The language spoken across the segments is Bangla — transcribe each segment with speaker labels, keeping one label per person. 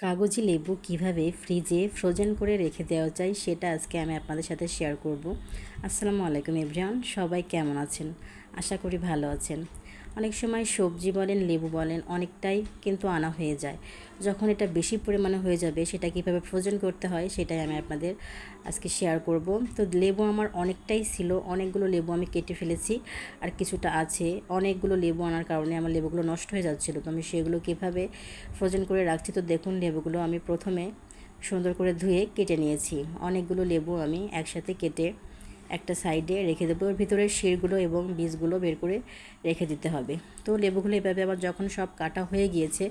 Speaker 1: কাগজি লেবু কিভাবে ফ্রিজে ফ্রোজেন করে রেখে দেওয়া যায় সেটা আজকে আমি আপনাদের সাথে শেয়ার করব। আসসালামু আলাইকুম এভরিওয়ান, সবাই কেমন আছেন? আশা করি ভালো আছেন। অনেক সময় সবজি বলেন, লেবু বলেন, অনেকটাই কিন্তু আনা হয়ে যায়। যখন এটা বেশি পরিমাণে হয়ে যাবে সেটা কীভাবে ফ্রোজেন করতে হয় সেটাই আমি আপনাদের আজকে শেয়ার করব। তো লেবু আমার অনেকটাই ছিল, অনেকগুলো লেবু আমি কেটে ফেলেছি, আর কিছুটা আছে। অনেকগুলো লেবু আনার কারণে আমার লেবুগুলো নষ্ট হয়ে যাচ্ছিলো, তো আমি সেগুলো কীভাবে ফ্রোজেন করে রাখছি। তো দেখুন, লেবুগুলো আমি প্রথমে সুন্দর করে ধুয়ে কেটে নিয়েছি। অনেকগুলো লেবু আমি একসাথে কেটে একটা সাইডে রেখে দেবো। ওর ভিতরের শিরগুলো এবং বীজগুলো বের করে রেখে দিতে হবে। তো লেবুগুলো এভাবে আবার যখন সব কাটা হয়ে গিয়েছে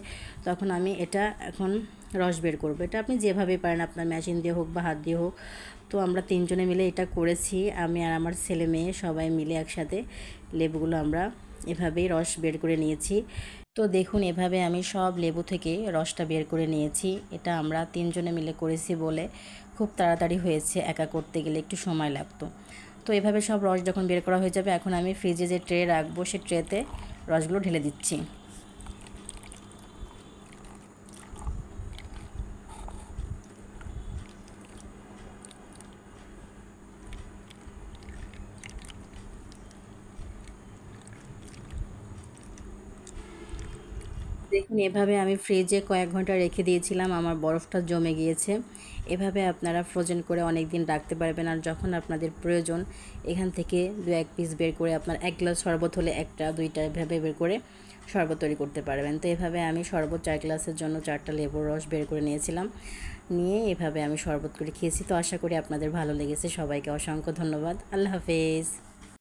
Speaker 1: তখন আমি এটা এখন রস বের করবো। এটা আপনি যেভাবে পারেন, আপনার মেশিন দিয়ে হোক বা হাত দিয়ে হোক। তো আমরা তিনজনে মিলে এটা করেছি, আমি আর আমার ছেলে মেয়ে সবাই মিলে একসাথে লেবুগুলো আমরা এভাবেই রস বের করে নিয়েছি। তো দেখুন, এভাবে আমি সব লেবু থেকে রসটা বের করে নিয়েছি। এটা আমরা তিনজনে মিলে করেছি বলে খুব তাড়াতাড়ি হয়েছে, একা করতে গেলে একটু সময় লাগতো। তো এভাবে সব রস যখন বের করা হয়ে যাবে, এখন আমি ফ্রিজে যে ট্রে রাখবো সেই ট্রেতে রসগুলো ঢেলে দিচ্ছি। দেখুন, এভাবে আমি ফ্রিজে কয়েক ঘন্টা রেখে দিয়েছিলাম, আমার বরফটা জমে গিয়েছে। এভাবে আপনারা ফ্রোজেন করে অনেক দিন রাখতে পারবেন। আর যখন আপনাদের প্রয়োজন, এখান থেকে দু এক পিস বের করে আপনার এক গ্লাস শরবত হলে একটা দুইটা এভাবে বের করে শরবত তৈরি করতে পারবেন। তো এভাবে আমি শরবত 4 গ্লাসের জন্য 4টা লেবুর রস বের করে নিয়েছিলাম, নিয়ে এভাবে আমি শরবত করে খেয়েছি। তো আশা করি আপনাদের ভালো লেগেছে। সবাইকে অসংখ্য ধন্যবাদ। আল্লাহ হাফেজ।